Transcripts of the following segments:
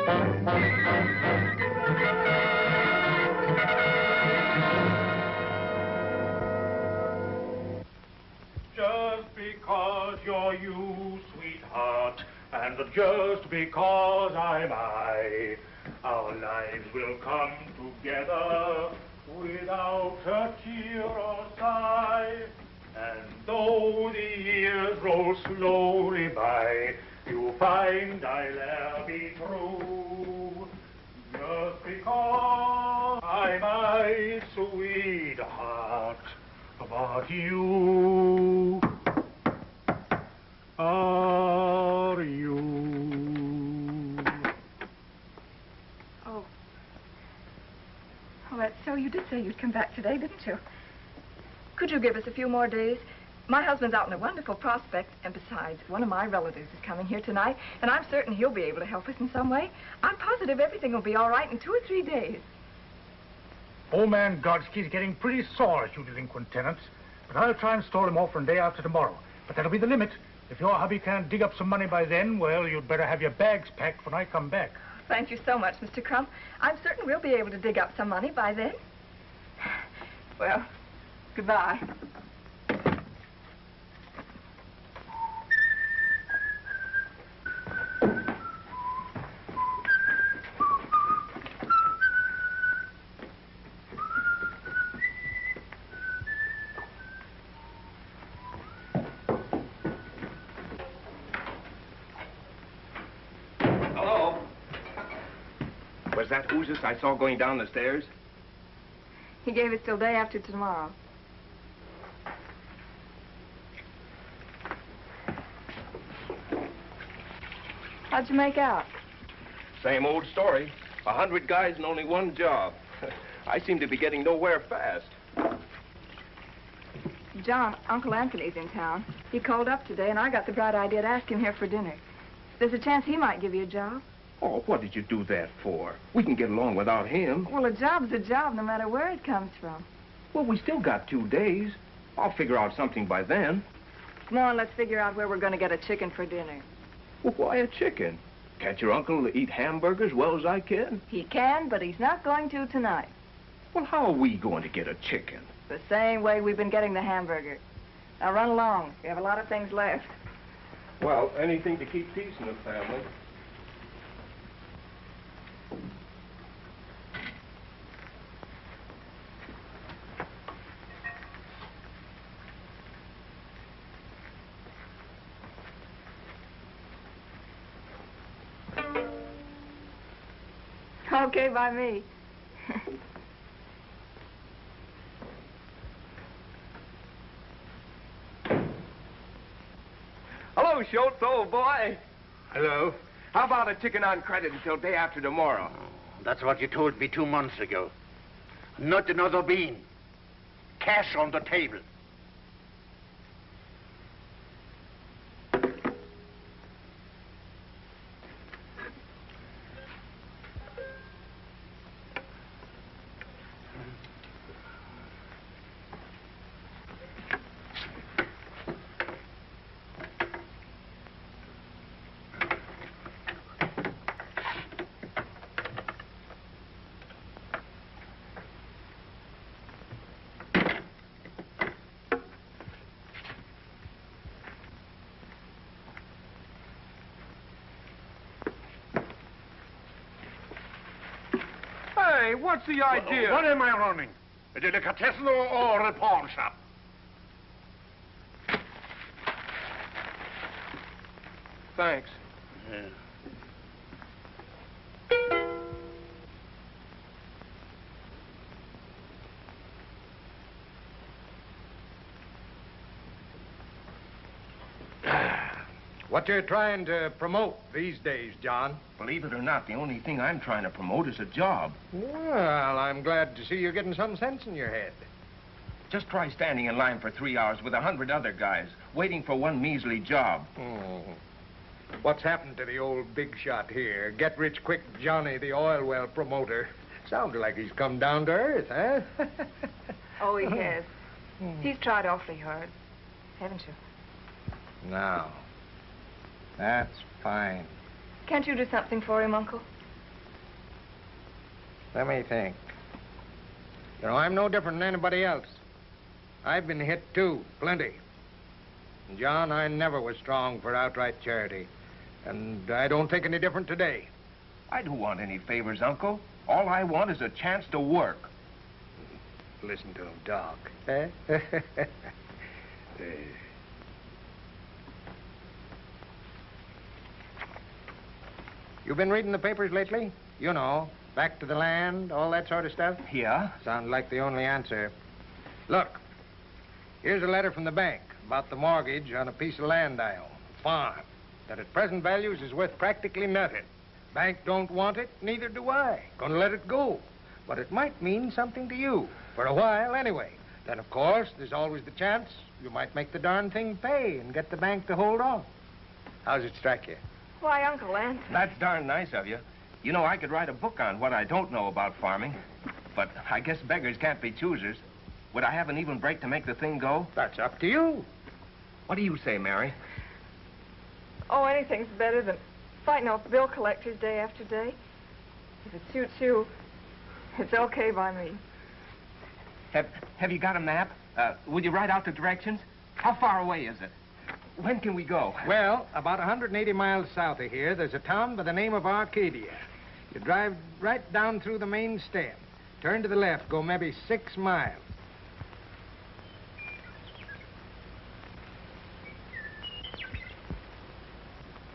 Just because you're you, sweetheart, and just because I'm I, our lives will come together without a tear or sigh. And though the years roll slowly by, you find I'll ever be true. Just because I'm my sweetheart, but you are you. Oh, that's so. You did say you'd come back today, didn't you? Could you give us a few more days? My husband's out in a wonderful prospect, and besides, one of my relatives is coming here tonight, and I'm certain he'll be able to help us in some way. I'm positive everything will be all right in 2 or 3 days. Old man Godsky's getting pretty sore at you delinquent tenants, but I'll try and stall him off for a day after tomorrow. But that'll be the limit. If your hubby can't dig up some money by then, well, you'd better have your bags packed when I come back. Thank you so much, Mr. Crump. I'm certain we'll be able to dig up some money by then. Well, goodbye. Was that Oozes I saw going down the stairs? He gave us till day after tomorrow. How'd you make out? Same old story. 100 guys and only one job. I seem to be getting nowhere fast. John, Uncle Anthony's in town. He called up today, and I got the bright idea to ask him here for dinner. There's a chance he might give you a job. Oh, what did you do that for? We can get along without him. Well, a job's a job, no matter where it comes from. Well, we still got 2 days. I'll figure out something by then. Come on, let's figure out where we're going to get a chicken for dinner. Well, why a chicken? Can't your uncle eat hamburgers as well as I can? He can, but he's not going to tonight. Well, how are we going to get a chicken? The same way we've been getting the hamburger. Now, run along. We have a lot of things left. Well, anything to keep peace in the family. Okay, by me. Hello, Schultz, old boy. Hello. How about a chicken on credit until day after tomorrow? That's what you told me 2 months ago. Not another bean. Cash on the table. Hey, what's the idea? What am I running? A delicatessen or a pawn shop? Thanks. Yeah. What you're trying to promote these days, John? Believe it or not, the only thing I'm trying to promote is a job. Well, I'm glad to see you're getting some sense in your head. Just try standing in line for 3 hours with 100 other guys, waiting for one measly job. What's happened to the old big shot here? Get-rich-quick Johnny, the oil well promoter. Sounds like he's come down to earth, huh? Oh, he has. He's tried awfully hard, haven't you? Now, that's fine. Can't you do something for him, Uncle? Let me think. You know, I'm no different than anybody else. I've been hit, too, plenty. And John, I never was strong for outright charity. And I don't think any different today. I don't want any favors, Uncle. All I want is a chance to work. Listen to him talk. Eh? You been reading the papers lately? You know, back to the land, all that sort of stuff? Yeah? Sounds like the only answer. Look, here's a letter from the bank about the mortgage on a piece of land I own, a farm, that at present values is worth practically nothing. Bank don't want it, neither do I. Gonna let it go. But it might mean something to you, for a while anyway. Then, of course, there's always the chance you might make the darn thing pay and get the bank to hold on. How's it strike you? Why, Uncle Lance? That's darn nice of you. You know, I could write a book on what I don't know about farming. But I guess beggars can't be choosers. Would I have an even break to make the thing go? That's up to you. What do you say, Mary? Oh, anything's better than fighting off bill collectors day after day. If it suits you, it's okay by me. Have you got a map? Would you write out the directions? How far away is it? When can we go? Well, about 180 miles south of here, there's a town by the name of Arcadia. You drive right down through the main stem. Turn to the left, go maybe 6 miles.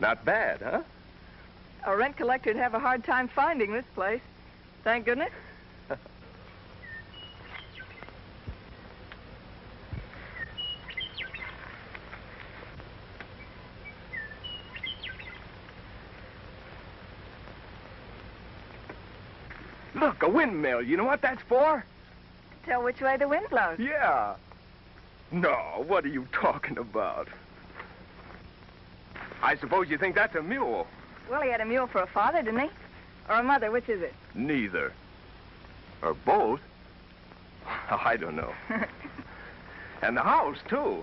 Not bad, huh? A rent collector'd have a hard time finding this place. Thank goodness. Look, a windmill. You know what that's for? Tell which way the wind blows. Yeah. No, what are you talking about? I suppose you think that's a mule. Well, he had a mule for a father, didn't he? Or a mother, which is it? Neither. Or both. I don't know. And the house, too.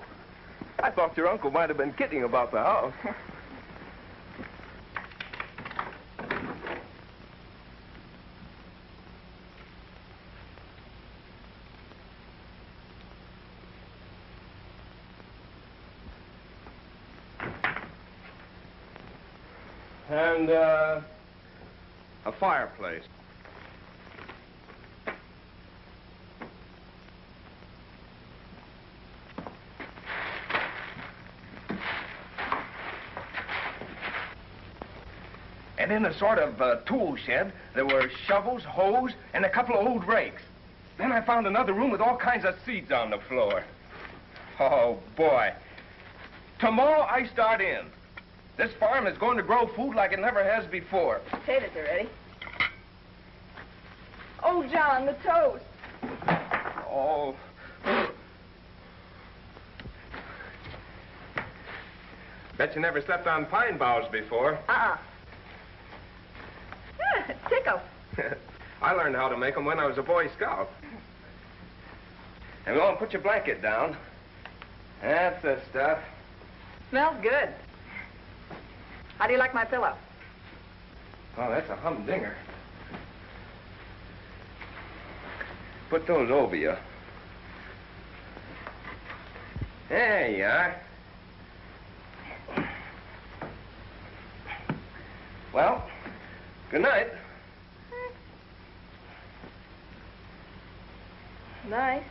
I thought your uncle might have been kidding about the house. And, a fireplace. And in a sort of tool shed, there were shovels, hoes, and a couple of old rakes. Then I found another room with all kinds of seeds on the floor. Oh, boy. Tomorrow I start in. This farm is going to grow food like it never has before. Potatoes are ready. Oh, John, the toast. Oh. Bet you never slept on pine boughs before. Tickle. I learned how to make them when I was a Boy Scout. And go and put your blanket down. That's the stuff. Smells good. How do you like my pillow? Oh, that's a humdinger. Put those over you. There you are. Well, good night. Nice.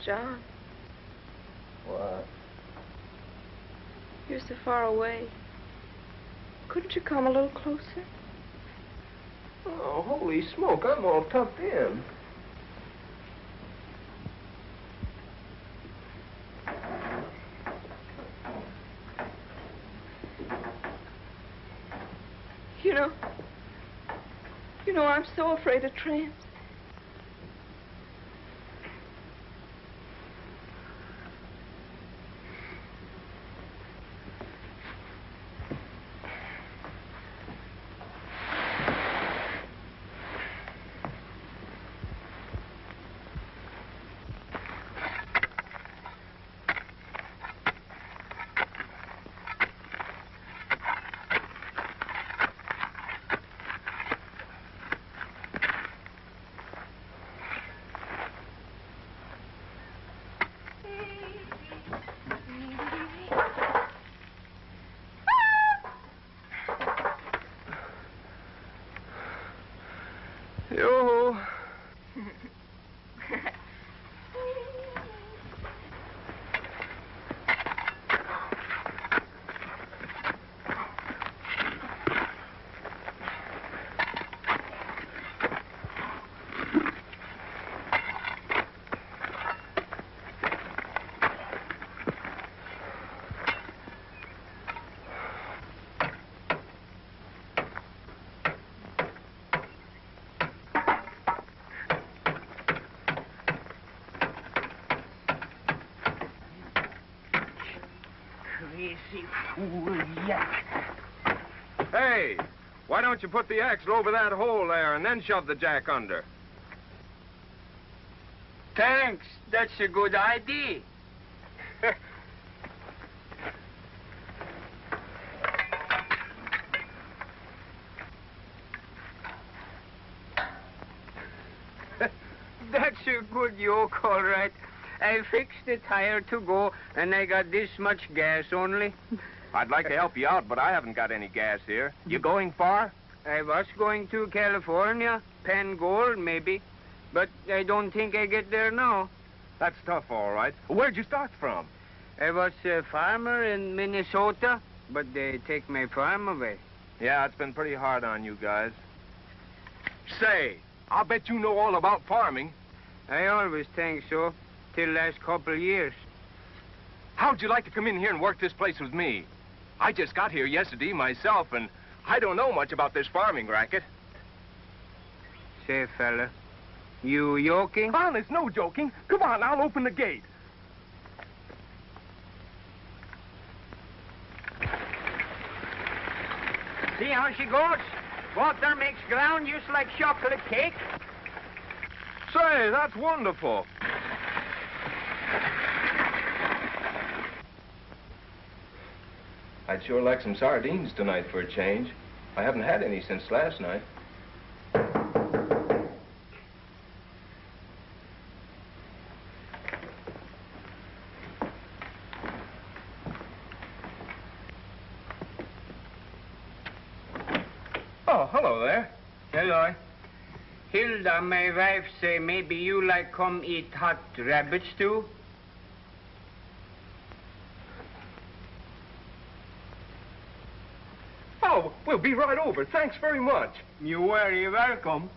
John, What? you're so far away. Couldn't you come a little closer? Oh, holy smoke, I'm all tucked in. You know, I'm so afraid of tramps. Yo. Crazy fool, yak. Hey, why don't you put the axle over that hole there and then shove the jack under? Thanks. That's a good idea. That's a good yoke, all right. I fixed the tire to go, and I got this much gas only. I'd like to help you out, but I haven't got any gas here. You going far? I was going to California, Penn Gold, maybe. But I don't think I get there now. That's tough, all right. Where'd you start from? I was a farmer in Minnesota, but they take my farm away. Yeah, it's been pretty hard on you guys. Say, I'll bet you know all about farming. I always think so, till last couple years. How'd you like to come in here and work this place with me? I just got here yesterday myself, and I don't know much about this farming racket. Say, fella, you joking? Honest, no joking. Come on, I'll open the gate. See how she goes? Water makes ground just like chocolate cake. Say, that's wonderful. I'd sure like some sardines tonight for a change. I haven't had any since last night. Oh, hello there. Hello. Hilda, my wife, say maybe you like come eat hot rabbit stew? Oh, we'll be right over. Thanks very much. You're very welcome.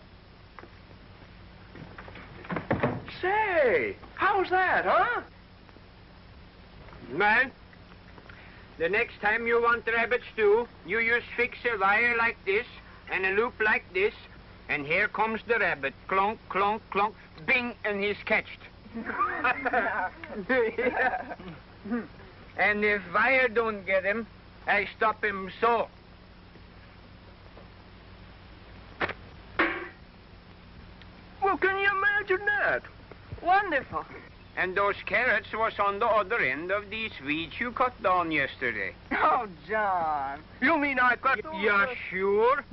Say, how's that, huh? Man, the next time you want rabbit stew, you just fix a wire like this and a loop like this, and here comes the rabbit. Clunk, clunk, clunk, bing, and he's catched. And if wire don't get him, I stop him so. Well, can you imagine that? Wonderful. And those carrots was on the other end of these weeds you cut down yesterday. Oh, John. You mean I cut... Yeah, sure.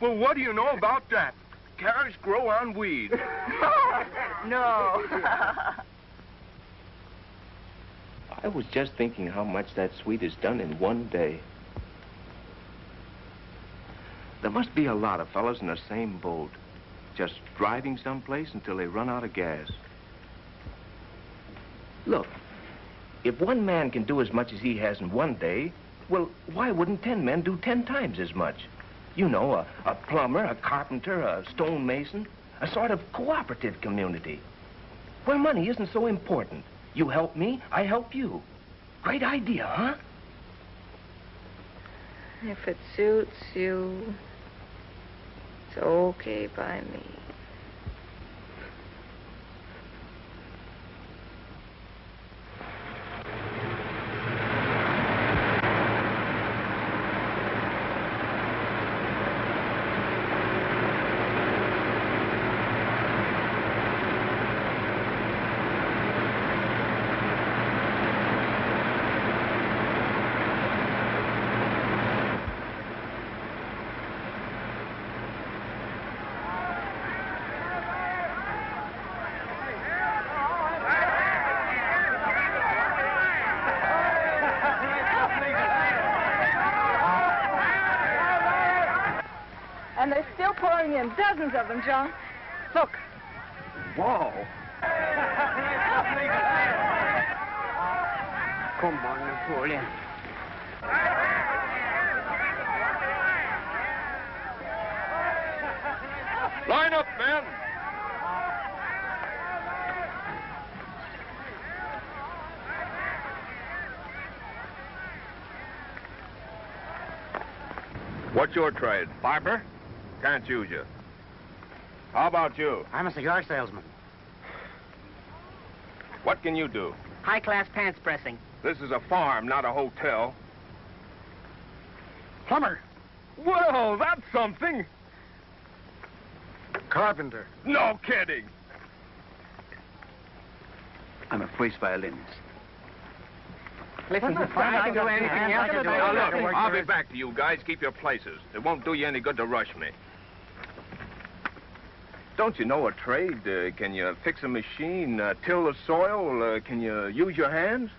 Well, what do you know about that? Carrots grow on weeds. No. I was just thinking how much that Swede has done in one day. There must be a lot of fellas in the same boat, just driving someplace until they run out of gas. Look, if one man can do as much as he has in one day, well, why wouldn't 10 men do 10 times as much? You know, a plumber, a carpenter, a stonemason, a sort of cooperative community, where money isn't so important. You help me, I help you. Great idea, huh? If it suits you, it's okay by me. and dozens of them, John. Look. Whoa. Come on, Napoleon. Line up, men. What's your trade? Barber? Can't use you. How about you? I'm a cigar salesman. What can you do? High-class pants pressing. This is a farm, not a hotel. Plumber. Well, that's something. Carpenter. No kidding. I'm a voice violinist. Listen, I can do anything else. Now, look, I'll be back to you guys. Keep your places. It won't do you any good to rush me. Don't you know a trade? Can you fix a machine, till the soil? Can you use your hands?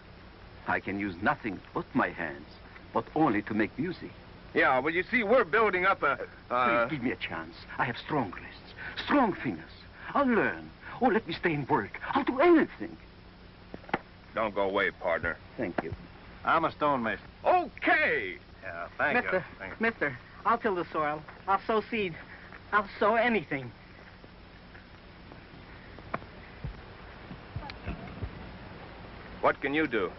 I can use nothing but my hands, but only to make music. Yeah, well, you see, we're building up a... Please give me a chance. I have strong wrists, strong fingers. I'll learn. Oh, let me stay and work. I'll do anything. Don't go away, partner. Thank you. I'm a stonemason. Okay. Yeah, thank you. Mister, I'll till the soil. I'll sow seed. I'll sow anything. What can you do?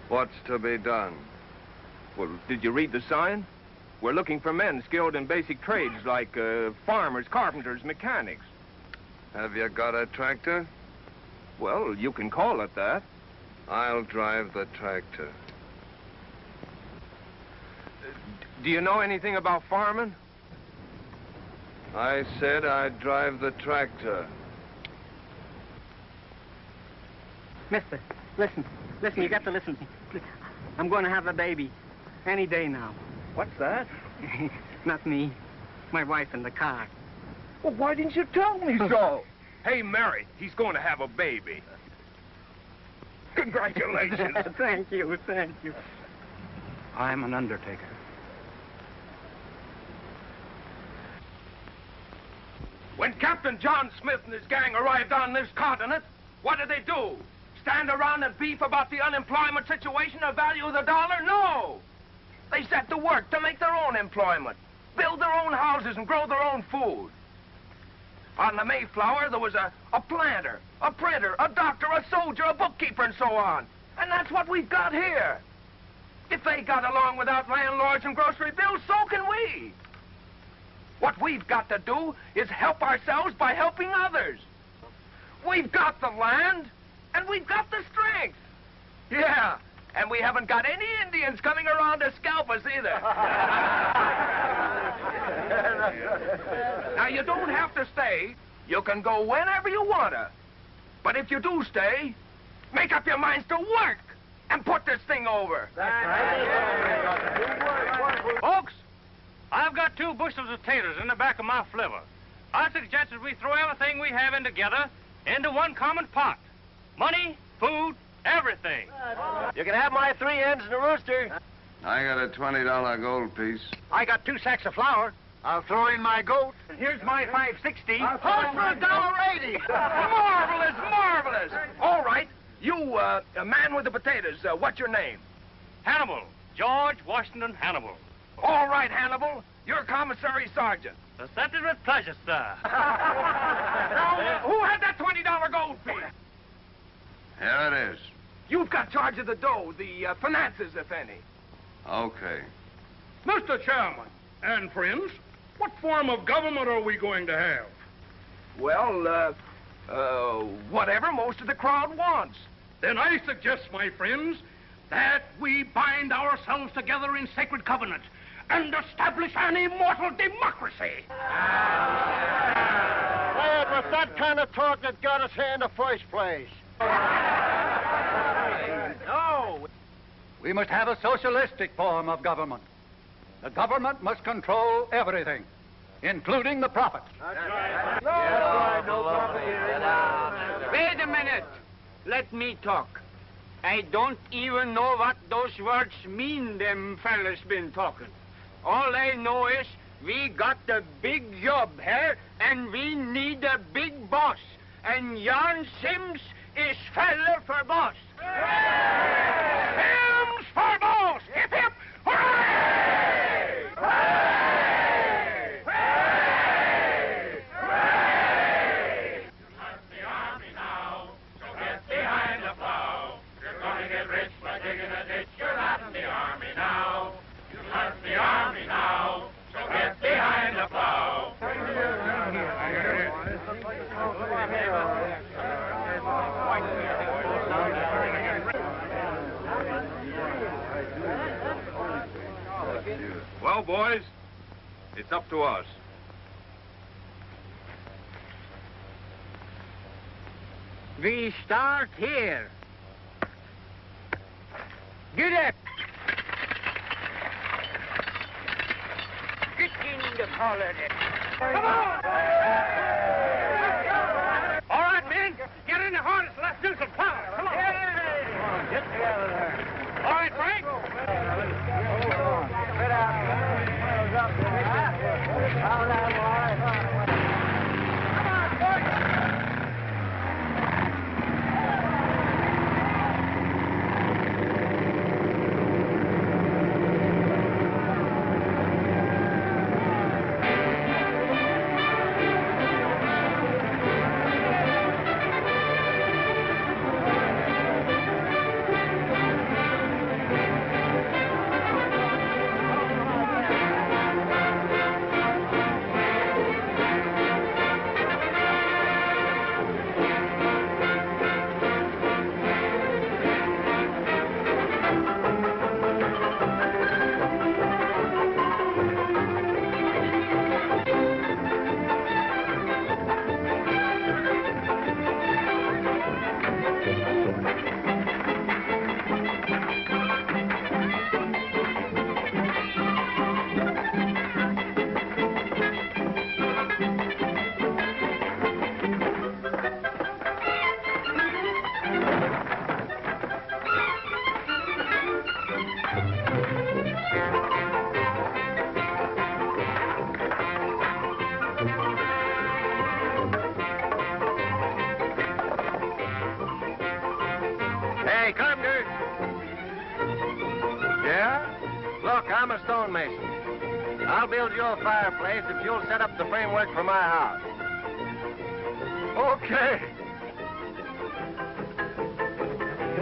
What's to be done? Well, did you read the sign? We're looking for men skilled in basic trades like farmers, carpenters, mechanics. Have you got a tractor? Well, you can call it that. I'll drive the tractor. Do you know anything about farming? I said I'd drive the tractor. Mister, listen. Listen, you got to listen to me. Please. I'm going to have a baby. Any day now. What's that? Not me. My wife in the car. Well, why didn't you tell me so? Hey, Mary, he's going to have a baby. Congratulations. Thank you, thank you. I'm an undertaker. When Captain John Smith and his gang arrived on this continent, what did they do? Stand around and beef about the unemployment situation or value of the dollar? No! They set to work to make their own employment, build their own houses and grow their own food. On the Mayflower, there was a planter, a printer, a doctor, a soldier, a bookkeeper, and so on. And that's what we've got here. If they got along without landlords and grocery bills, so can we. What we've got to do is help ourselves by helping others. We've got the land, and we've got the strength. Yeah, and we haven't got any Indians coming around to scalp us either. Now, you don't have to stay. You can go whenever you want to. But if you do stay, make up your minds to work and put this thing over. Folks, I've got 2 bushels of taters in the back of my flivver. I suggest that we throw everything we have in together into one common pot. Money, food, everything. You can have my 3 hens and a rooster. I got a $20 gold piece. I got 2 sacks of flour. I'll throw in my goat. And here's my $5.60. Hold for $1.80. Marvelous, marvelous. All right, you, a man with the potatoes, what's your name? Hannibal. George Washington Hannibal. All right, Hannibal, you're commissary sergeant. Accepted with pleasure, sir. Now, who had that $20 gold piece? Here it is. You've got charge of the dough, the finances, if any. Okay. Mr. Chairman and friends, what form of government are we going to have? Well, whatever most of the crowd wants. Then I suggest, my friends, that we bind ourselves together in sacred covenant and establish an immortal democracy. It was that kind of talk that got us here in the first place. No. We must have a socialistic form of government. The government must control everything, including the profit. Wait a minute. Let me talk. I don't even know what those words mean them fellas been talking. All I know is We got a big job here, and we need a big boss. And Jan Sims is feller for boss. Sims for boss! Hip, hip! Hooray! Hooray! Hooray! Hooray! Start the army now, so get behind the plow. You're gonna get rich by digging a ditch. You're not in the army now. You start the army now, so get behind the plow. Well, boys, it's up to us. We start here. Get up. Get in the collar. Come on! All right, men, get in the harness. Let's do some plowing. Come on. Get together there. All right, Frank. Hey, Carpenter. Yeah? Look, I'm a stonemason. I'll build you a fireplace if you'll set up the framework for my house. Okay.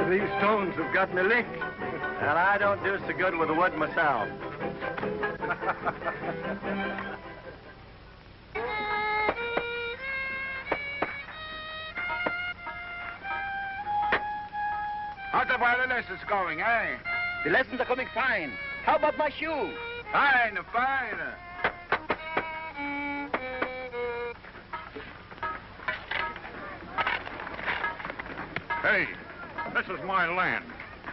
These stones have got me licked. And I don't do so good with the wood myself. How's the violinists going, eh? The lessons are coming fine. How about my shoe? Fine, fine. Hey, this is my land.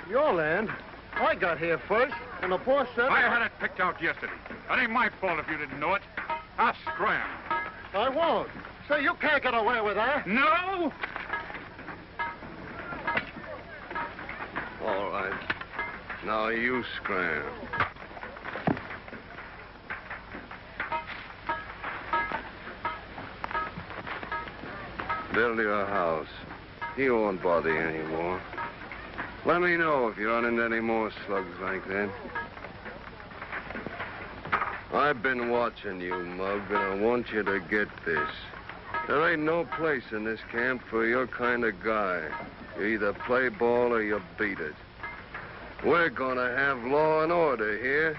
Your land? I got here first, and the boss said... I had it picked out yesterday. That ain't my fault if you didn't know it. I'll scram. I won't. So you can't get away with that. No? All right. Now you scram. Build your house. He won't bother you anymore. Let me know if you run into any more slugs like that. I've been watching you, Mug, and I want you to get this. There ain't no place in this camp for your kind of guy. You either play ball or you beat it. We're gonna have law and order here.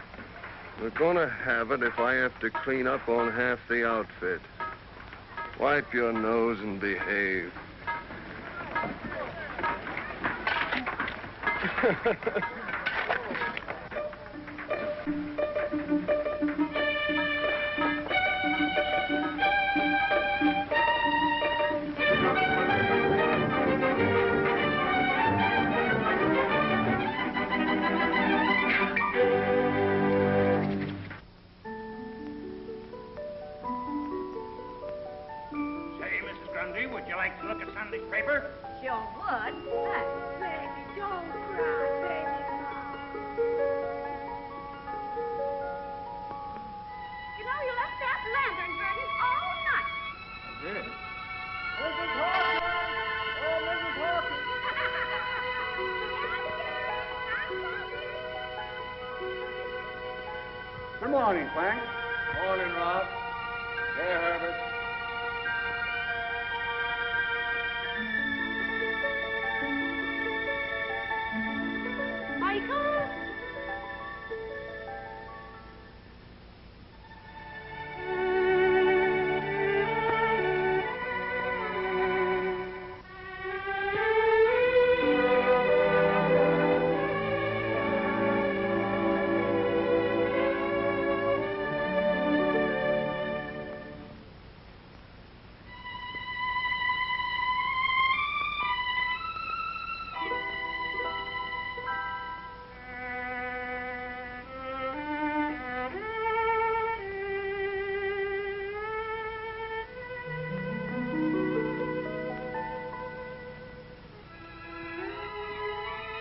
We're gonna have it if I have to clean up on half the outfit. Wipe your nose and behave. Would you like to look at Sunday's paper? Sure would. Baby, don't cry, baby. You know, Good morning, Frank. Morning, Ralph. Here, Herbert. Michael?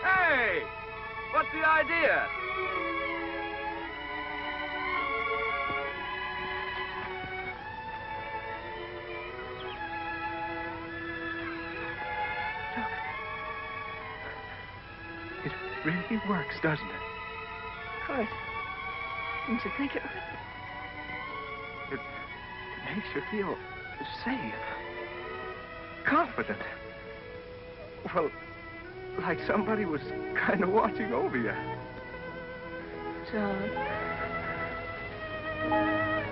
Hey! What's the idea? It really works, doesn't it? Of course. Didn't you think it would? It makes you feel safe, confident. Well, like somebody was kind of watching over you. John.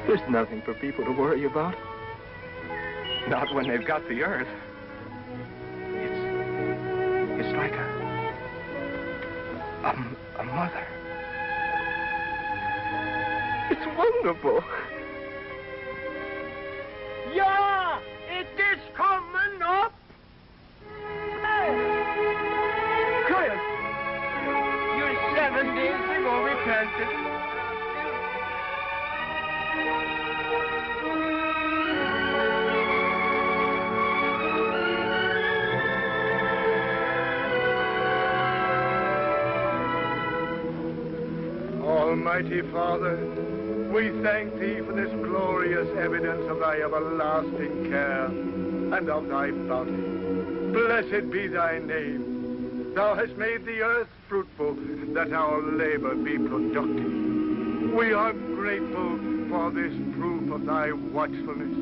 There's nothing for people to worry about. Not when they've got the earth. It's like a mother. It's wonderful. Yeah, it is coming up. Quiet! You 7 days ago repented. Almighty Father, we thank thee for this glorious evidence of thy everlasting care and of thy bounty. Blessed be thy name. Thou hast made the earth fruitful, that our labor be productive. We are grateful for this proof of thy watchfulness.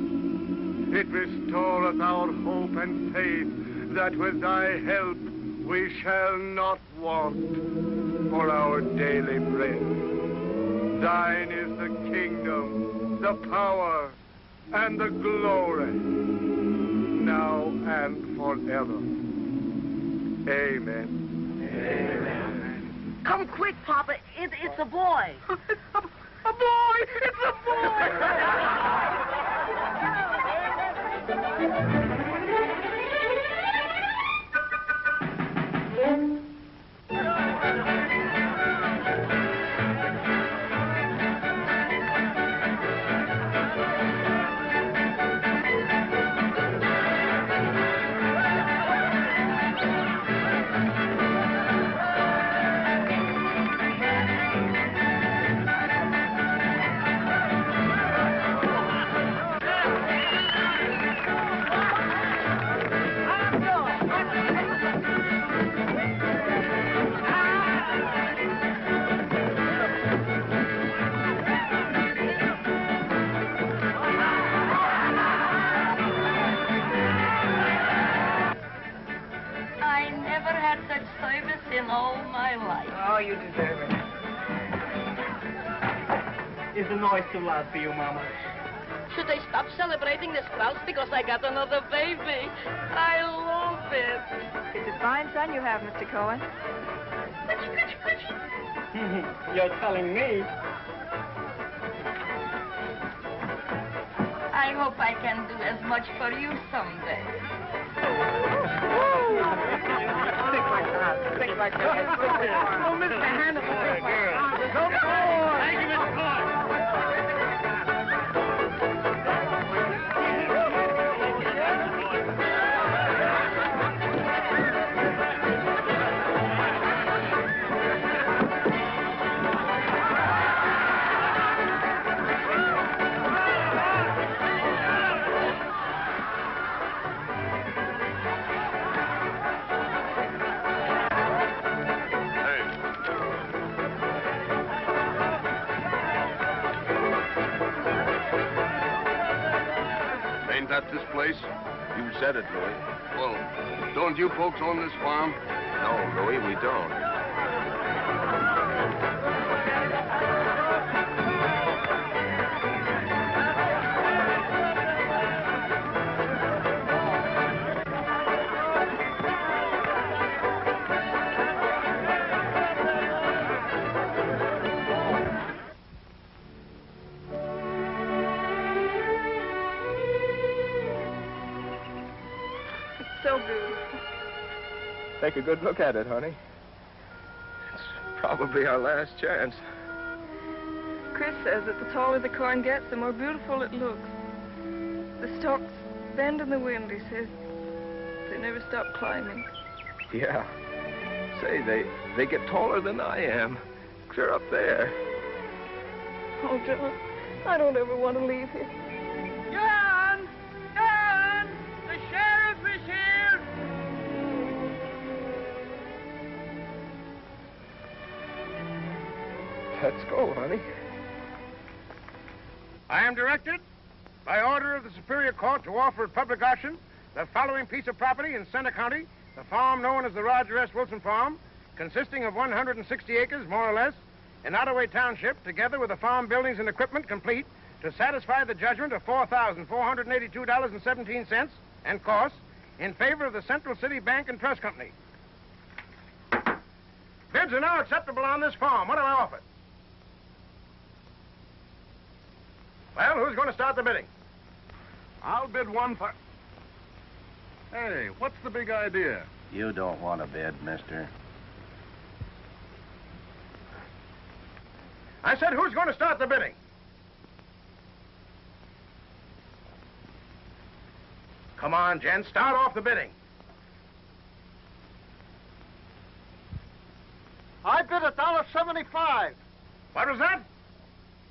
It restoreth our hope and faith that with thy help we shall not want for our daily bread. Thine is the kingdom, the power, and the glory, now and forever. Amen. Amen. Come quick, Papa. It's a boy. A boy! It's a I never had such service in all my life. Oh, you deserve it. Is the noise too loud for you, Mama? Should I stop celebrating this Klaus because I got another baby? I love it. It's a fine son you have, Mr. Cohen. You're telling me. I hope I can do as much for you someday. Think like that. Think like that. Oh, Mr. Hannibal. Come on! Thank you, Mr. Cohen. Isn't that this place? You said it, Louis. Well, don't you folks own this farm? No, Louis, we don't. So beautiful. Take a good look at it, honey. It's probably our last chance. Chris says that the taller the corn gets, the more beautiful it looks. The stalks bend in the wind, he says. They never stop climbing. Yeah. Say, they get taller than I am. Clear up there. Oh, John, I don't ever want to leave here. John! John! The sheriff is here! Let's go, honey. I am directed, by order of the Superior Court, to offer at public auction the following piece of property in Center County, the farm known as the Roger S. Wilson Farm, consisting of 160 acres, more or less, in Ottaway Township, together with the farm buildings and equipment complete, to satisfy the judgment of $4,482.17 and costs in favor of the Central City Bank and Trust Company. Bids are now acceptable on this farm. What do I offer? Well, who's going to start the bidding? I'll bid one for... Hey, what's the big idea? You don't want to bid, mister. I said, who's going to start the bidding? Come on, Jen, start off the bidding. I bid $1.75. What was that?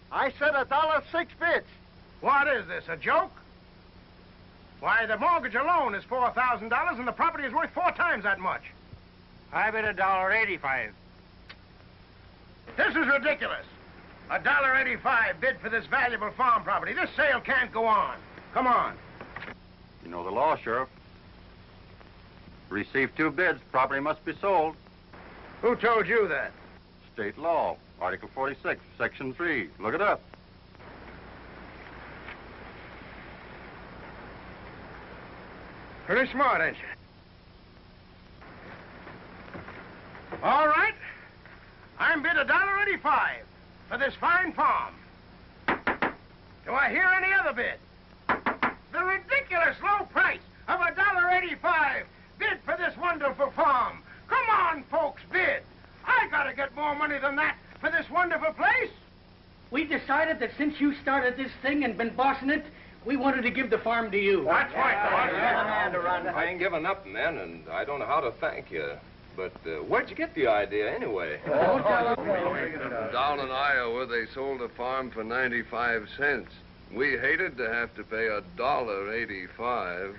I said $1.06 bids. What is this, a joke? Why, the mortgage alone is $4,000 and the property is worth 4 times that much. I bid $1.85. This is ridiculous. $1.85 bid for this valuable farm property. This sale can't go on. Come on. You know the law, Sheriff. Receive 2 bids, property must be sold. Who told you that? State law, Article 46, Section 3. Look it up. Pretty smart, ain't you? All right. I'm bid $1.85 for this fine farm. Do I hear any other bid? The ridiculous low price of $1.85 bid for this wonderful farm. Come on, folks, bid. I gotta get more money than that for this wonderful place. We decided that since you started this thing and been bossing it, we wanted to give the farm to you. That's right, boss. I ain't giving up, man, and I don't know how to thank you. But where'd you get the idea, anyway? Down in Iowa, they sold a farm for 95 cents. We hated to have to pay $1.85.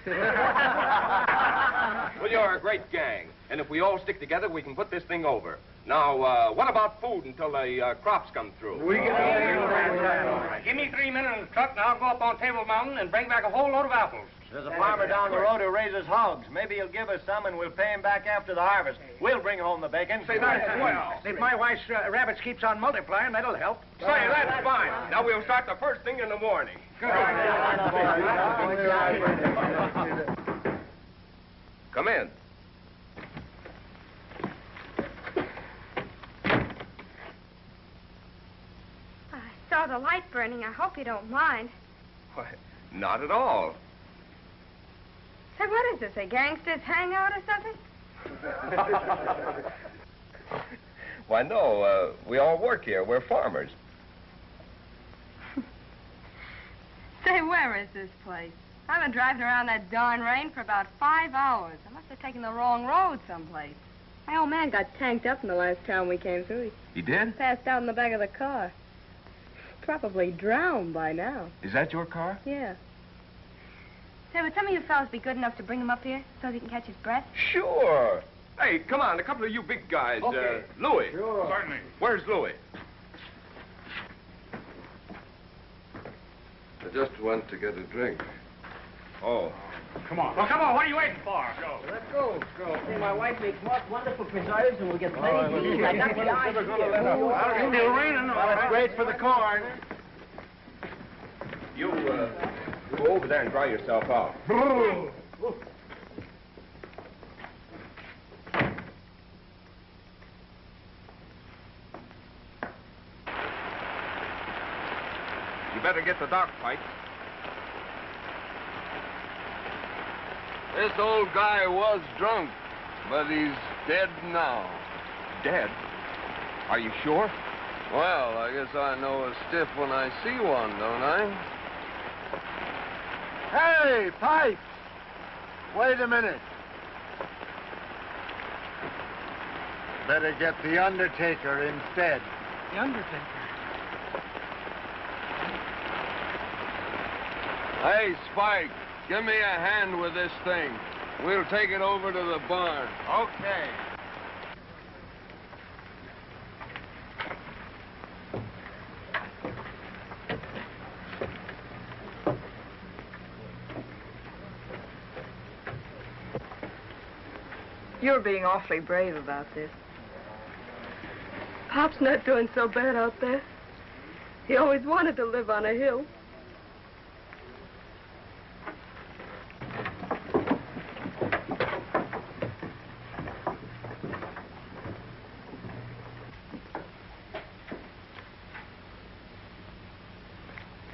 Well, you're a great gang, and if we all stick together, we can put this thing over. Now, what about food until the crops come through? Give me 3 minutes in the truck, and I'll go up on Table Mountain and bring back a whole load of apples. There's a farmer down the road who raises hogs. Maybe he'll give us some and we'll pay him back after the harvest. We'll bring home the bacon. Say, that's well. If my wife's rabbits keeps on multiplying, that'll help. Say, that's fine. Now we'll start the first thing in the morning. Come in. I saw the light burning. I hope you don't mind. Why, not at all. Say, what is this, a gangster's hangout or something? Why, no, we all work here. We're farmers. Say, where is this place? I've been driving around that darn rain for about 5 hours. I must have taken the wrong road someplace. My old man got tanked up in the last town we came through. He did? He passed out in the back of the car. Probably drowned by now. Is that your car? Yeah. Say, would some of you fellas be good enough to bring him up here so he can catch his breath? Sure. Hey, come on, a couple of you big guys. Okay. Louis. Sure. Certainly. Where's Louis? I just went to get a drink. Oh. Come on. Well, come on. What are you waiting for? Go. Let's go. See, my wife makes wonderful preserves, and we'll get plenty to eat. Like that's the idea. It's still raining. Well, it's great for the corn. You, go over there and dry yourself out. You better get the dog fight. This old guy was drunk, but he's dead now. Dead? Are you sure? Well, I guess I know a stiff when I see one, don't I? Hey, Pipe! Wait a minute. Better get the Undertaker instead. The Undertaker? Hey, Spike, give me a hand with this thing. We'll take it over to the barn. Okay. You're being awfully brave about this. Pop's not doing so bad out there. He always wanted to live on a hill.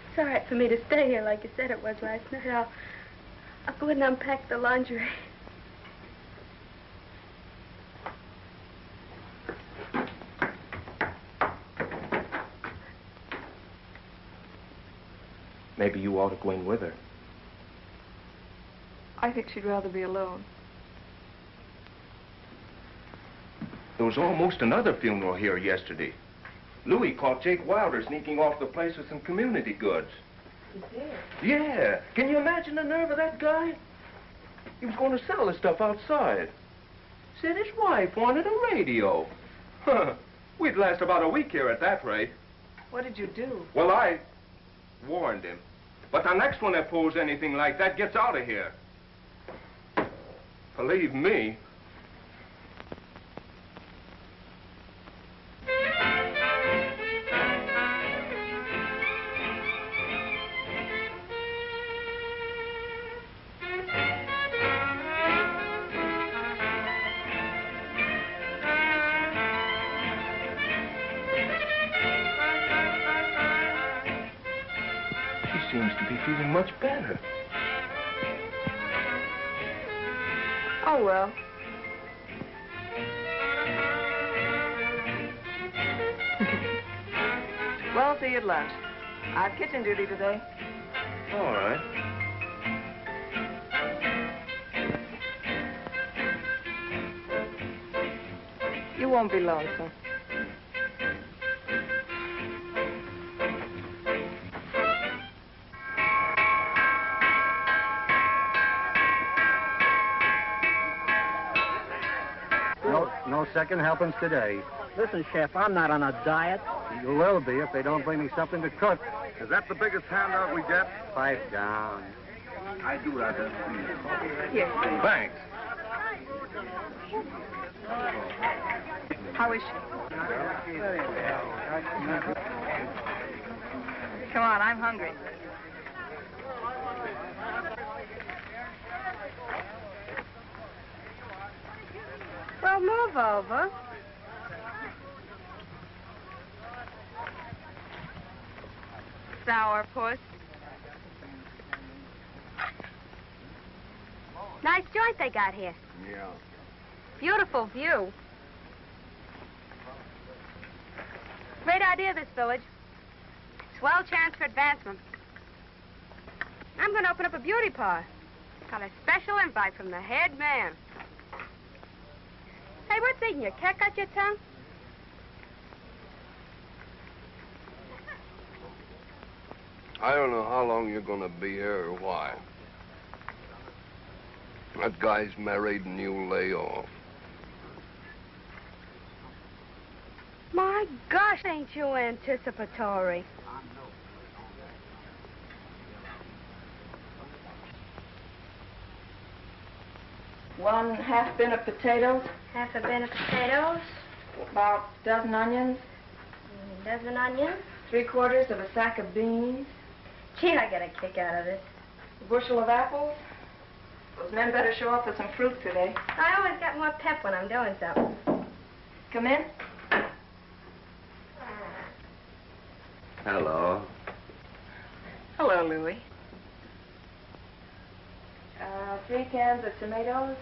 It's all right for me to stay here like you said it was last night. I'll go in and unpack the laundry. Maybe you ought to go in with her. I think she'd rather be alone. There was almost another funeral here yesterday. Louis caught Jake Wilder sneaking off the place with some community goods. He did? Yeah. Can you imagine the nerve of that guy? He was going to sell the stuff outside. Said his wife wanted a radio. Huh. We'd last about a week here at that rate. What did you do? Well, I warned him. But the next one that pulls anything like that gets out of here. Believe me. Seems to be feeling much better. Oh, well. Well, see you at lunch. I have kitchen duty today. All right. You won't be lonesome. No second helpings today. Listen, Chef, I'm not on a diet. You will be if they don't bring me something to cook. Is that the biggest handout we get? Pipe down. I do that. Here. Thanks. How is she? Come on, I'm hungry. Well, move over. Sourpuss. Nice joint they got here. Yeah. Beautiful view. Great idea, this village. Swell chance for advancement. I'm going to open up a beauty parlor. Got a special invite from the head man. Hey, what's eating you? Cat got your tongue? I don't know how long you're gonna be here or why. That guy's married and you lay off. My gosh, ain't you anticipatory? 1 half bin of potatoes. Half a bin of potatoes. About a dozen onions. A dozen onions. 3/4 of a sack of beans. Gee, I get a kick out of this. A bushel of apples. Those men better show up with some fruit today. I always got more pep when I'm doing something. Come in. Hello. Hello, Louie. 3 cans of tomatoes.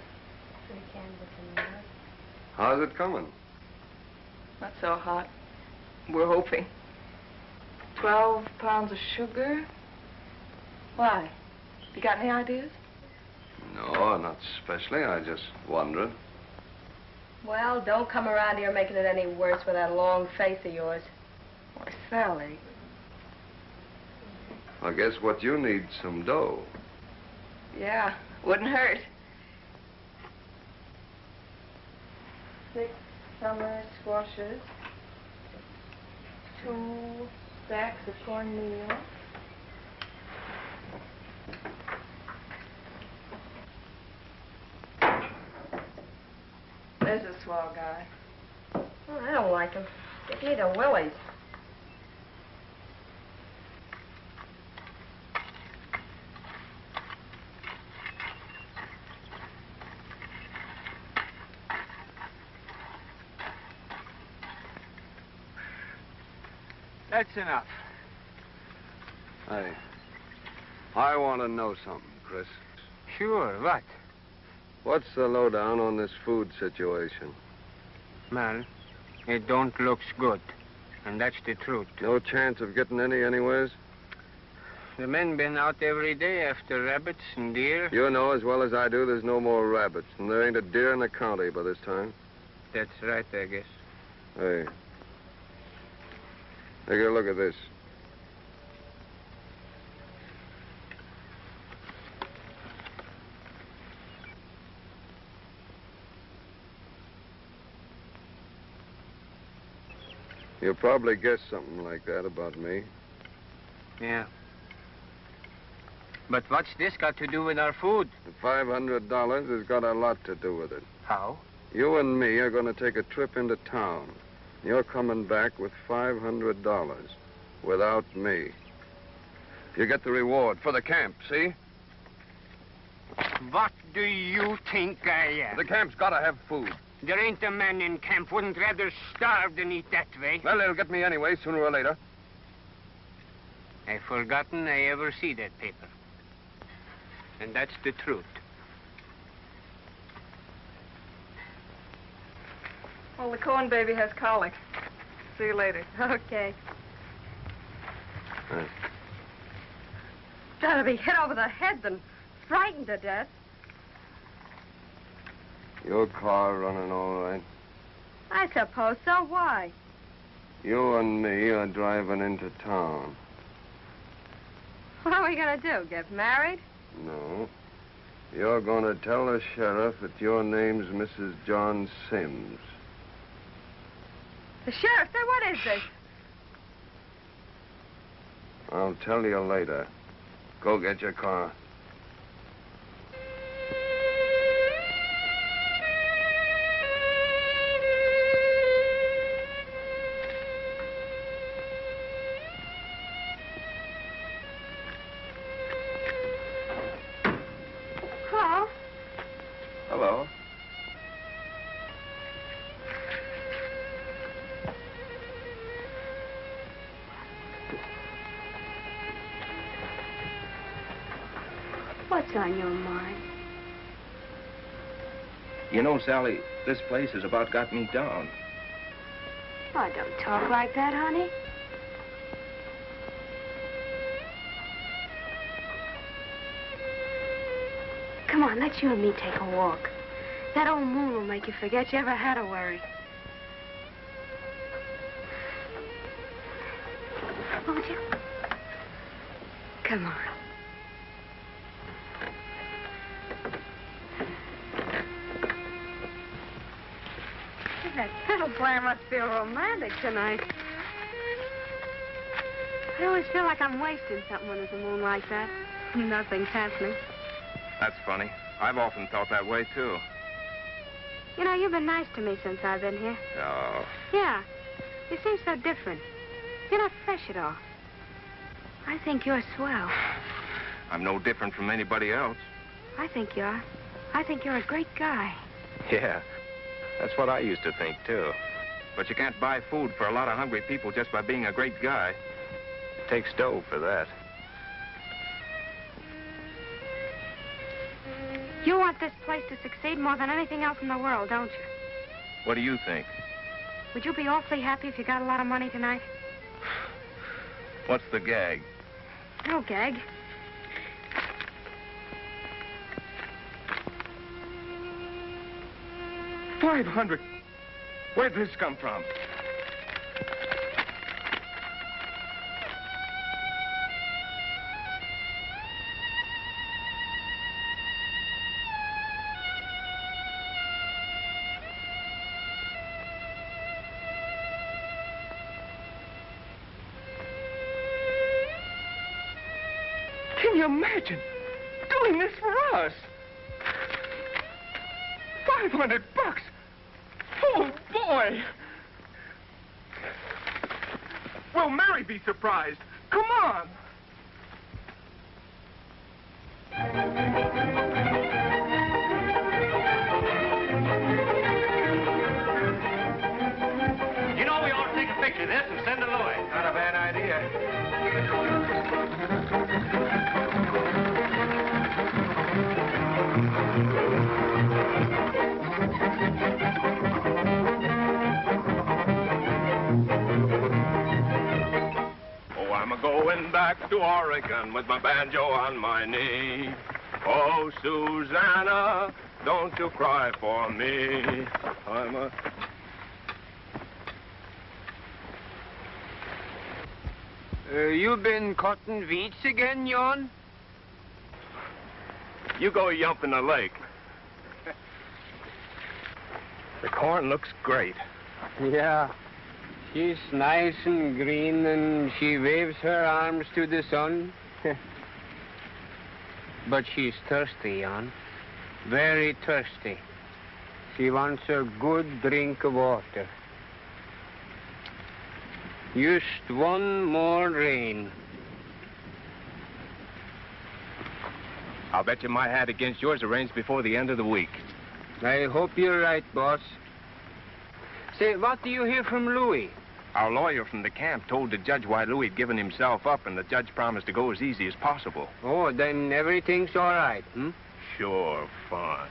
3 cans of tomatoes. How's it coming? Not so hot. We're hoping. 12 pounds of sugar. Why? You got any ideas? No, not especially. I just wondered. Well, don't come around here making it any worse with that long face of yours. Why, Sally. I guess what you need some dough. Yeah, wouldn't hurt. 6 summer squashes. 2 sacks of cornmeal. There's a swell guy. Oh, I don't like him. Give me the willies. That's enough. Hey, I want to know something, Chris. Sure, what? What's the lowdown on this food situation? Well, it don't looks good. And that's the truth. No chance of getting any anyways? The men been out every day after rabbits and deer. You know as well as I do there's no more rabbits, and there ain't a deer in the county by this time. That's right, I guess. Hey. Take a look at this. You'll probably guess something like that about me. Yeah. But what's this got to do with our food? The $500 has got a lot to do with it. How? You and me are going to take a trip into town. You're coming back with $500 without me. You get the reward for the camp, see? What do you think I am? The camp's got to have food. There ain't a man in camp wouldn't rather starve than eat that way. Well, it'll get me anyway, sooner or later. I've forgotten I ever see that paper. And that's the truth. Well, the corn baby has colic. See you later. Okay. Right. Better be hit over the head than frightened to death. Your car running all right? I suppose so. Why? You and me are driving into town. What are we going to do, get married? No. You're going to tell the sheriff that your name's Mrs. John Sims. The sheriff? Say, what is this? I'll tell you later. Go get your car. Hello? Hello. What's on your mind? You know, Sally, this place has about got me down. Oh, don't talk like that, honey. Come on, let's you and me take a walk. That old moon will make you forget you ever had a worry. Won't you? Come on. That fiddle player must feel romantic tonight. I always feel like I'm wasting something when there's a moon like that. Nothing's happening. That's funny. I've often felt that way, too. You know, you've been nice to me since I've been here. Oh. Yeah. You seem so different. You're not fresh at all. I think you're swell. I'm no different from anybody else. I think you are. I think you're a great guy. Yeah, that's what I used to think, too. But you can't buy food for a lot of hungry people just by being a great guy. It takes dough for that. You want this place to succeed more than anything else in the world, don't you? What do you think? Would you be awfully happy if you got a lot of money tonight? What's the gag? No gag. $500. Where'd this come from? Can you imagine doing this for us? $500. Oh, boy! Will Mary be surprised? Come on! You know, we ought to take a picture of this and send it to Louis. Not a bad idea. Going back to Oregon with my banjo on my knee. Oh, Susanna, don't you cry for me. I'm a... You been cutting weeds again, Jon? You go yump in the lake. The corn looks great. Yeah. She's nice and green, and she waves her arms to the sun. But she's thirsty, Jon. Very thirsty. She wants a good drink of water. Just one more rain. I'll bet you my hat against yours arranged before the end of the week. I hope you're right, boss. Say, what do you hear from Louis? Our lawyer from the camp told the judge why Louis had given himself up, and the judge promised to go as easy as possible. Oh, then everything's all right, hmm? Sure, fine.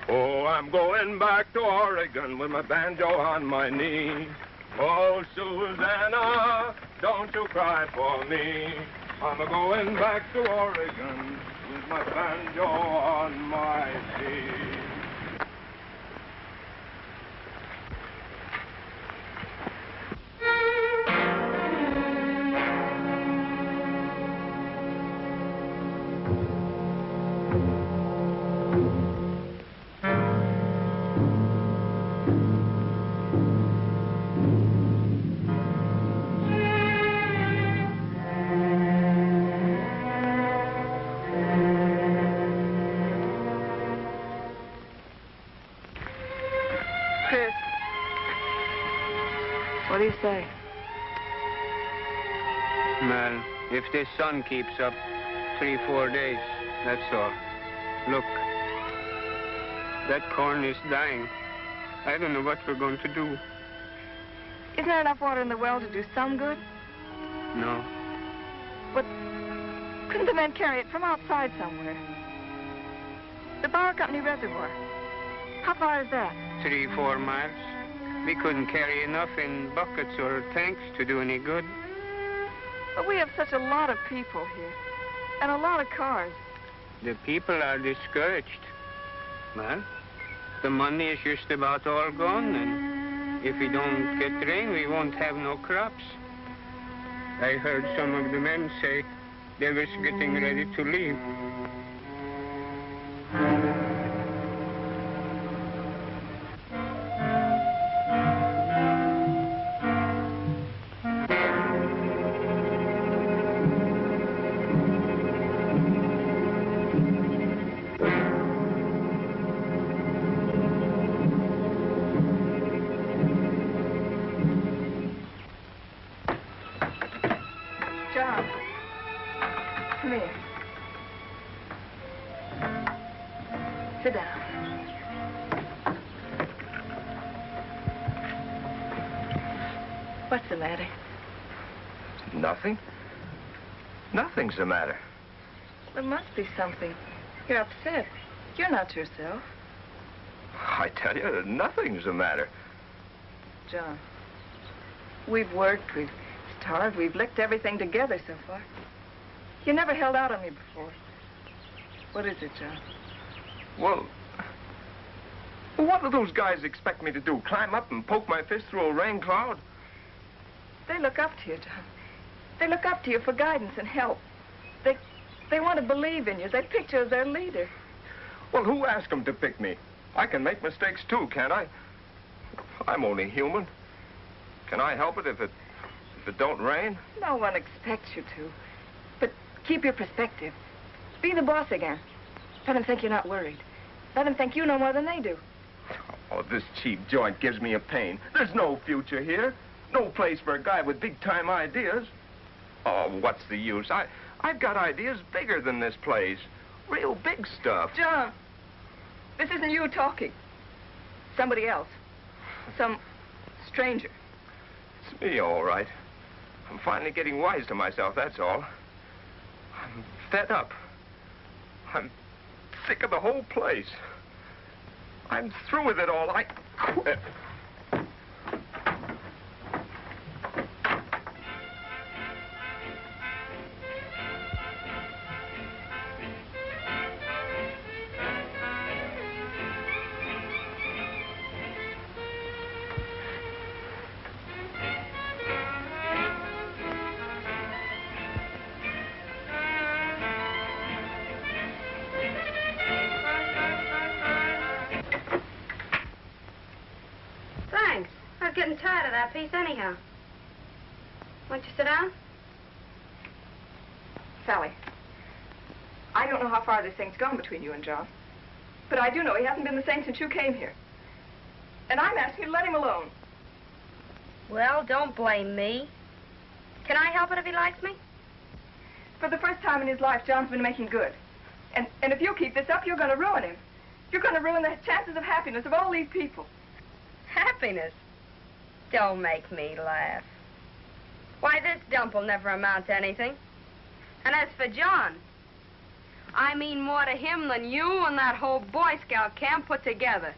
Oh, I'm going back to Oregon with my banjo on my knee. Oh, Susanna, don't you cry for me. I'm going back to Oregon with my banjo on my knee. What do you say? Well, if this sun keeps up 3-4 days, that's all. Look, that corn is dying. I don't know what we're going to do. Isn't there enough water in the well to do some good? No. But couldn't the men carry it from outside somewhere? The Power Company reservoir. How far is that? 3-4 miles. We couldn't carry enough in buckets or tanks to do any good. But we have such a lot of people here, and a lot of cars. The people are discouraged. Well, the money is just about all gone, and if we don't get rain, we won't have no crops. I heard some of the men say they was getting ready to leave. John, come here. Sit down. What's the matter? Nothing. Nothing's the matter. There must be something. You're upset. You're not yourself. I tell you, nothing's the matter. John, we've worked, we've starved, we've licked everything together so far. You never held out on me before. What is it, John? Well, what do those guys expect me to do? Climb up and poke my fist through a rain cloud? They look up to you, John. They look up to you for guidance and help. They want to believe in you. They picked you as their leader. Well, who asked them to pick me? I can make mistakes too, can't I? I'm only human. Can I help it if it don't rain? No one expects you to. But keep your perspective. Be the boss again. Let them think you're not worried. Let them think you know more than they do. Oh, this cheap joint gives me a pain. There's no future here. No place for a guy with big-time ideas. Oh, what's the use? I've got ideas bigger than this place. Real big stuff. John, this isn't you talking. Somebody else. Some stranger. It's me, all right. I'm finally getting wise to myself, that's all. I'm fed up. I'm sick of the whole place. I'm through with it all. I quit. Getting tired of that piece anyhow. Won't you sit down? Sally, I don't know how far this thing's gone between you and John, but I do know he hasn't been the same since you came here. And I'm asking you to let him alone. Well, don't blame me. Can I help it if he likes me? For the first time in his life, John's been making good. And if you keep this up, you're going to ruin him. You're going to ruin the chances of happiness of all these people. Happiness? Don't make me laugh. Why, this dump will never amount to anything. And as for John, I mean more to him than you and that whole Boy Scout camp put together.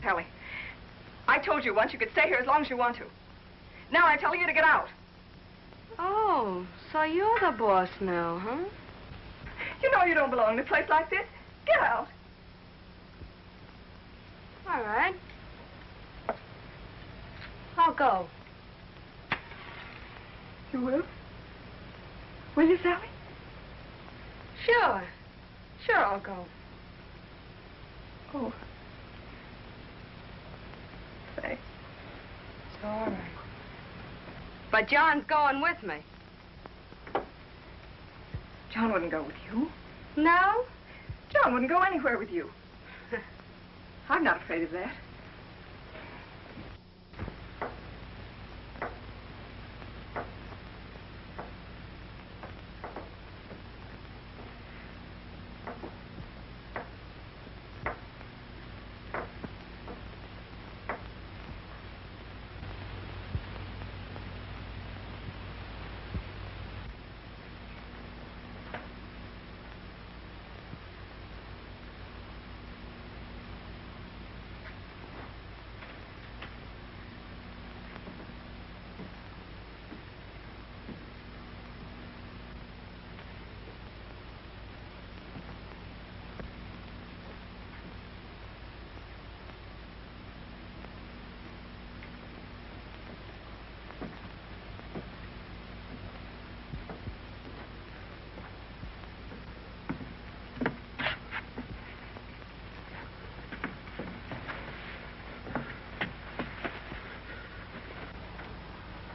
Ellie, I told you once you could stay here as long as you want to. Now I'm telling you to get out. Oh, so you're the boss now, huh? You know you don't belong in a place like this. Get out. All right. I'll go. You will? Will you, Sally? Sure. Sure, I'll go. Oh. Say. It's all right. But John's going with me. John wouldn't go with you. No? John wouldn't go anywhere with you. I'm not afraid of that.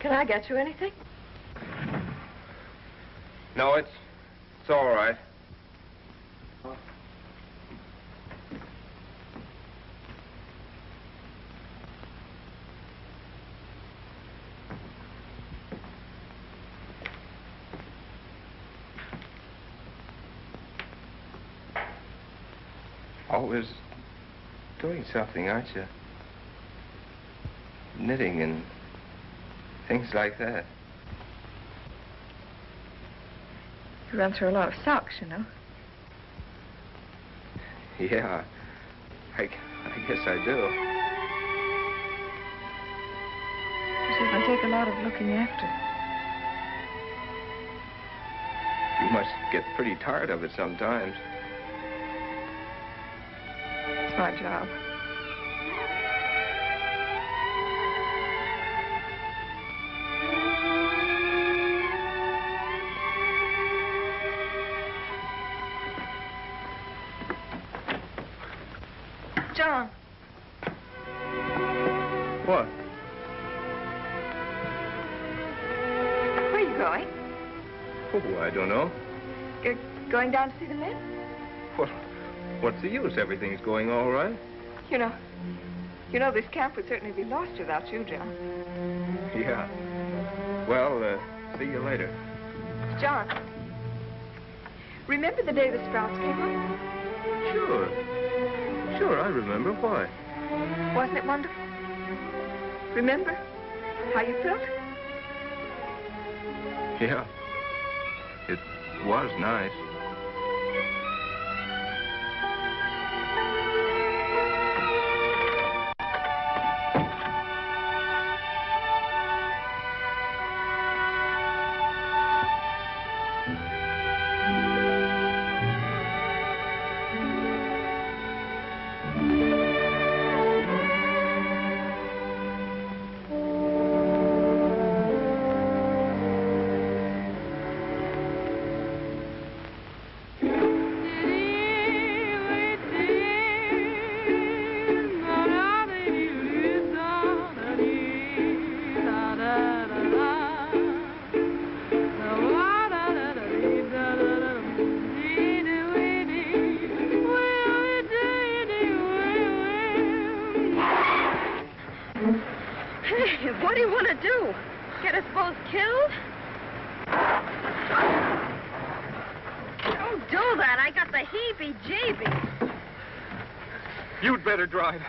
Can I get you anything? No, it's all right. always doing something, aren't you? Knitting and things like that. You run through a lot of socks, you know. Yeah, I guess I do. You see, I take a lot of looking after. You must get pretty tired of it sometimes. It's my job. John. What? Where are you going? Oh, I don't know. You're going down to see the men? Well, what's the use? Everything's going all right. You know this camp would certainly be lost without you, John. Yeah. Well, see you later. John, remember the day the Sprouts came home? Sure. Sure, I remember. Why? Wasn't it wonderful? Remember how you felt? Yeah. It was nice. What do you want to do? Get us both killed? Don't do that. I got the heebie-jeebies. You'd better drive.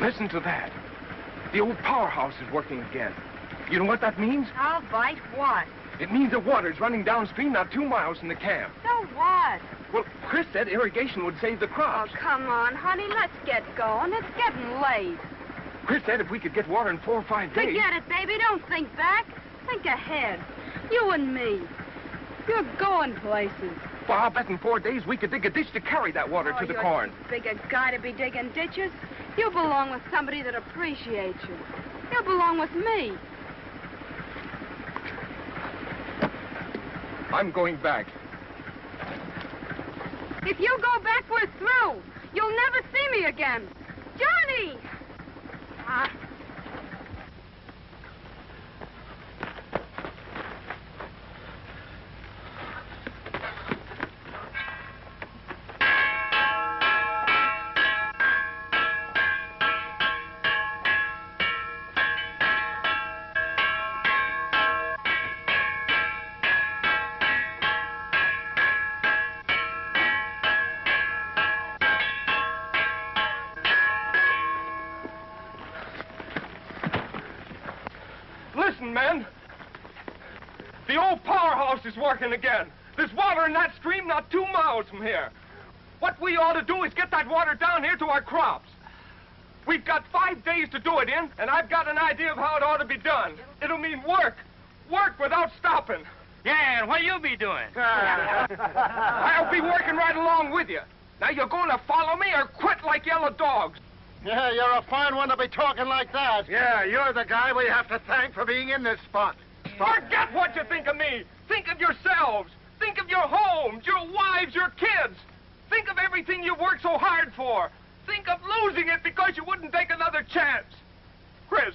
Listen to that. The old powerhouse is working again. You know what that means? I'll bite what? It means the water's running downstream not 2 miles from the camp. So what? Well, Chris said irrigation would save the crops. Oh, come on, honey. Let's get going. It's getting late. Chris said if we could get water in 4 or 5 days... Forget it, baby. Don't think back. Think ahead. You and me. You're going places. Well, I'll bet in 4 days we could dig a ditch to carry that water to the you're corn. too big a guy to be digging ditches. You belong with somebody that appreciates you. You belong with me. I'm going back. If you go back, we're through. You'll never see me again. Johnny! Listen, men. The old powerhouse is working again. There's water in that stream not 2 miles from here. What we ought to do is get that water down here to our crops. We've got 5 days to do it in, and I've got an idea of how it ought to be done. It'll mean work. Work without stopping. Yeah, and what you be doing? I'll be working right along with you. Now, you're going to follow me or quit like yellow dogs. Yeah, you're a fine one to be talking like that. Yeah, you're the guy we have to thank for being in this spot. Forget what you think of me. Think of yourselves. Think of your homes, your wives, your kids. Think of everything you've worked so hard for. Think of losing it because you wouldn't take another chance. Chris,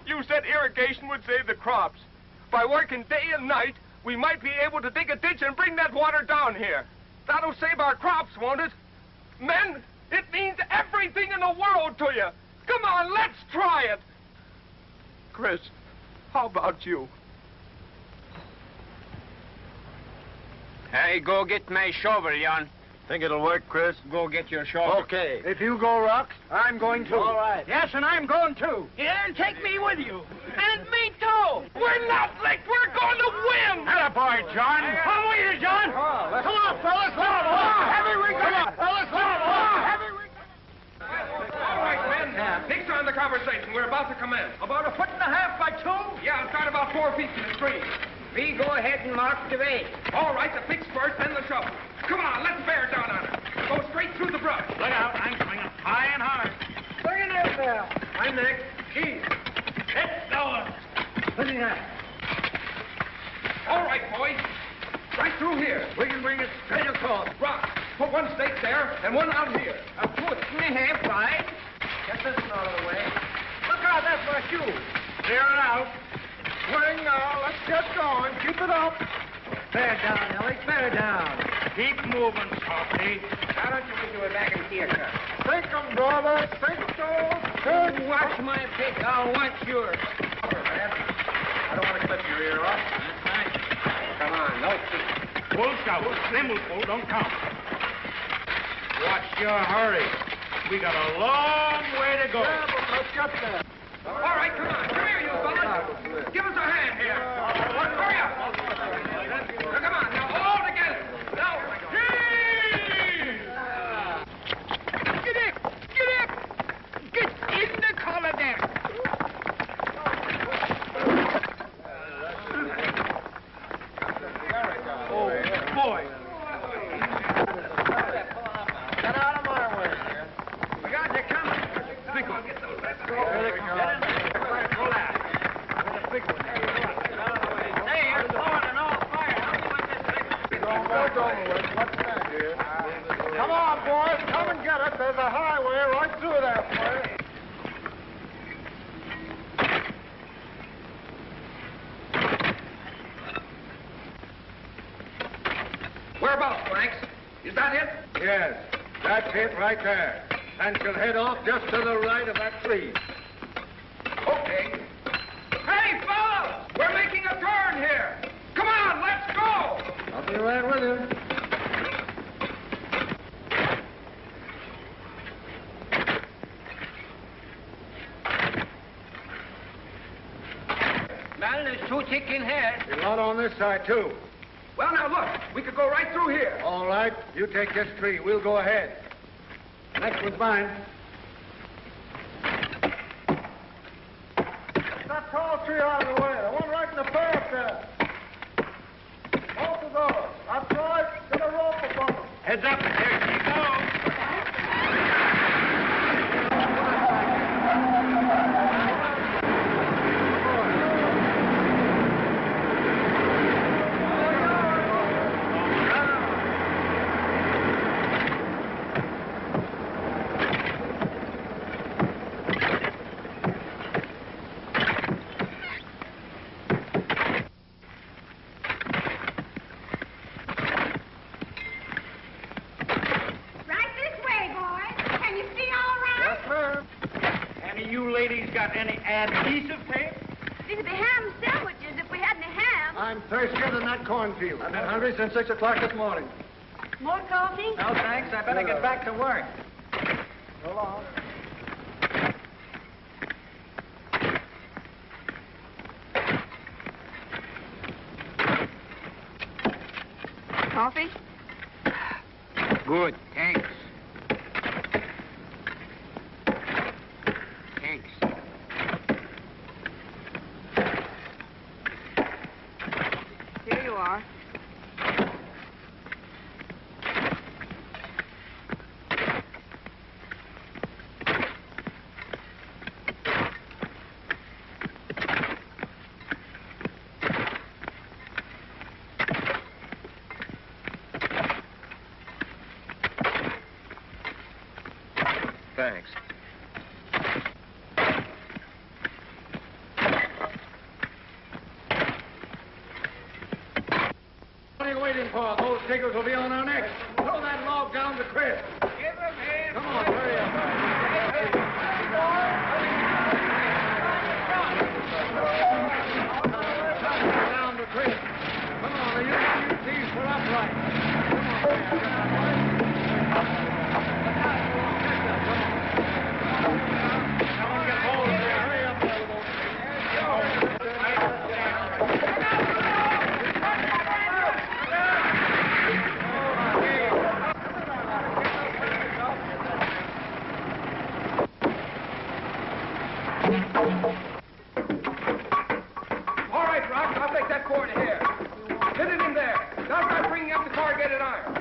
you said irrigation would save the crops. By working day and night, we might be able to dig a ditch and bring that water down here. That'll save our crops, won't it? Men, It means everything in the world to you. Come on, let's try it. Chris, how about you? Hey, go get my shovel, Jan. Think it'll work, Chris? Go get your shovel. Okay. If you go, Rock, I'm going too. All right. Yes, and I'm going too. Yeah, and take me with you. And me too. We're not licked. We're going to win. Atta boy, John. Come with you, John. Come on, fellas. Come on. Heavy we go. Fellas, come on. Heavy we go. All right, men. Fix on the conversation. We're about to commence. About 1.5 feet by 2? Yeah, start about 4 feet from the stream. We go ahead and mark the way. All right, the fix first, then the shovel. Come on, let's bear down on it. Go straight through the brush. Look out, I'm swinging high and hard. Bring it in there. I'm next. Keene. It's going. Put it in. All right, boys. Right through here. We can bring it straight across. Rock, put one stake there and one out here. A foot and a half wide. Get this one out of the way. Look out, that's my shoe. Clear it out. Swing now. Let's get going. Keep it up. Bear down, Ellie. Bear down. Keep moving, Softy. Why don't you do it back in here, sir? Sink 'em, brother. Sink those. Watch my pick. I'll watch yours. I don't want to clip your ear off. That's fine. Come on, no feet. Full shovel. Them will pull, don't count. Watch your hurry. We got a long way to go. Yeah, but let's get there. All right, come on. Come here, you fellas. Give us a hand here. Hurry up. Now, come on. Now, all together. Now, Get up! Get up! Get in the collar there! Oh, boy. Get out of my way. We got you coming. Fickle. Get in there. Pull out. With a big one. Hey, you're blowing an all fire. How do you want this thing? Let's stand here. Come on, boys. Come and get it. There's a highway right through there for you. whereabouts, Franks? Is that it? Yes, that's it right there. And she'll head off just to the right of that tree. Okay. Hey, fellas! We're making a turn here. Come on, let's go! I'll be right with you. Well, there's 2 chicken here. There's a lot on this side, too. Well, now, look. We could go right through here. All right, you take this tree. We'll go ahead. Next one's mine. That tall tree out of the way. The one right in the path there. Both of those. That's right. Get a rope above them. Heads up. There she goes. Got any adhesive tape? These would be ham sandwiches if we had any ham. I'm thirstier than that cornfield. I've been hungry since 6 o'clock this morning. More coffee? No, thanks. I better get back to work. So long. Coffee? Good, thanks. Thanks. Here you are. Thanks. What are you waiting for? Those diggers will be on our necks. Throw that log down to Chris. Give her Come on, hurry up. Down the creek. Come on, the UCTs for upright. Someone get hold of there. Hurry up, All right, Rock, I'll take that cord here. Fit it in there. Now start bringing up the car, get it ironed.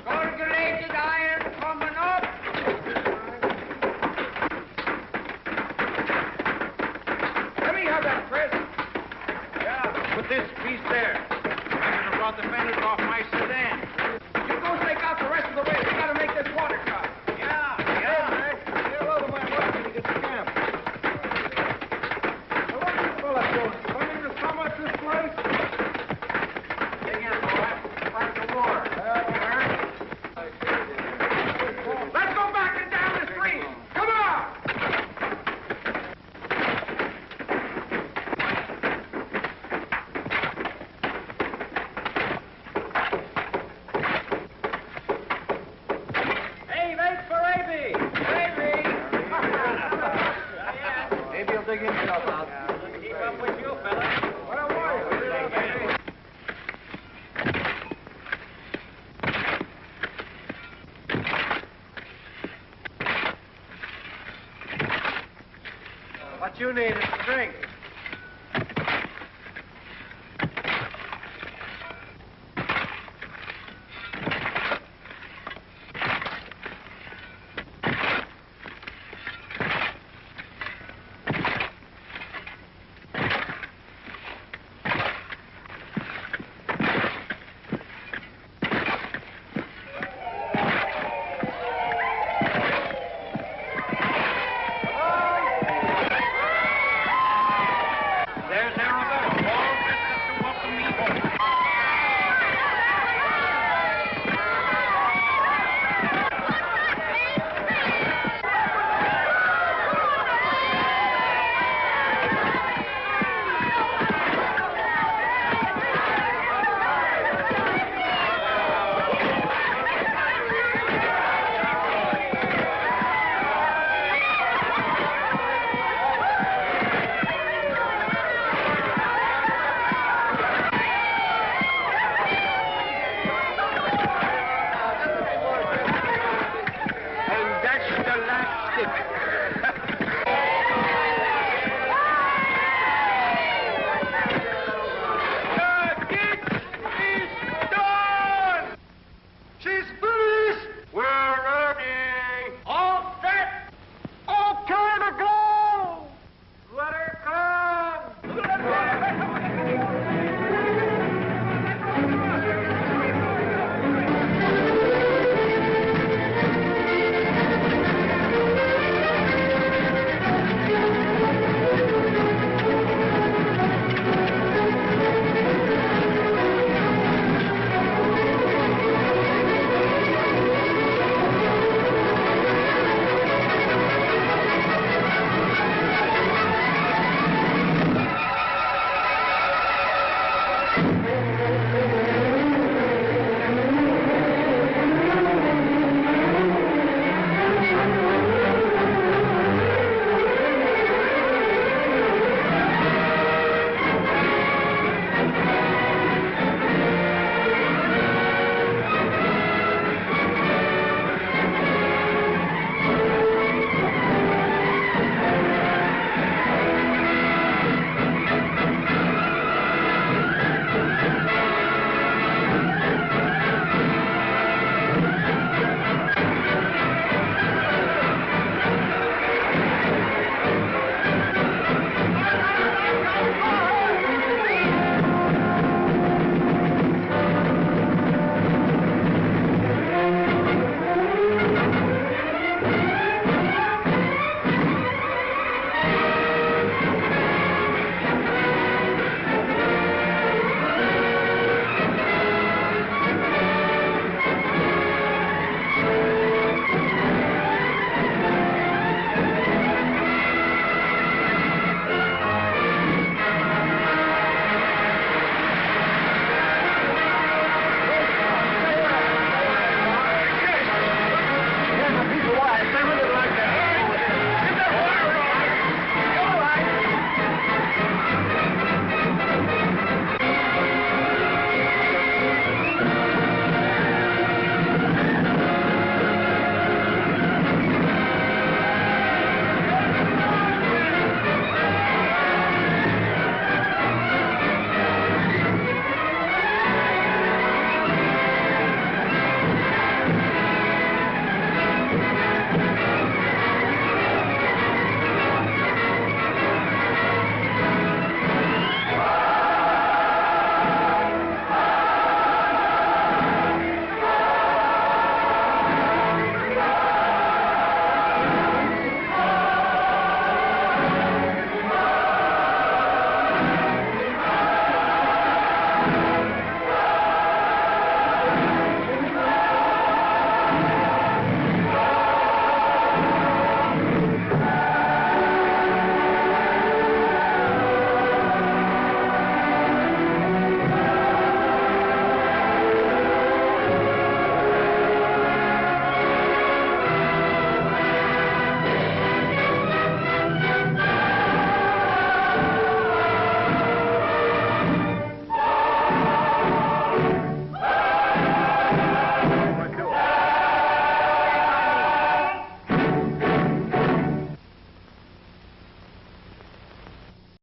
Corrugated iron coming up. Let me have that, Chris. Yeah, put this piece there. I should have brought the fenders off my sedan. You go stake out the rest of the way. We gotta make this water cut. Yeah. Get a load of my work when you get to camp. Now, what are you fellas doing? Planning to sum up this place? Dig in, boy. Fight the war. Let's go back and down the street. Come on! Hey, wait for Avy. Maybe you'll dig himself out. Keep up with you, fella. What a warrior. What you need is strength.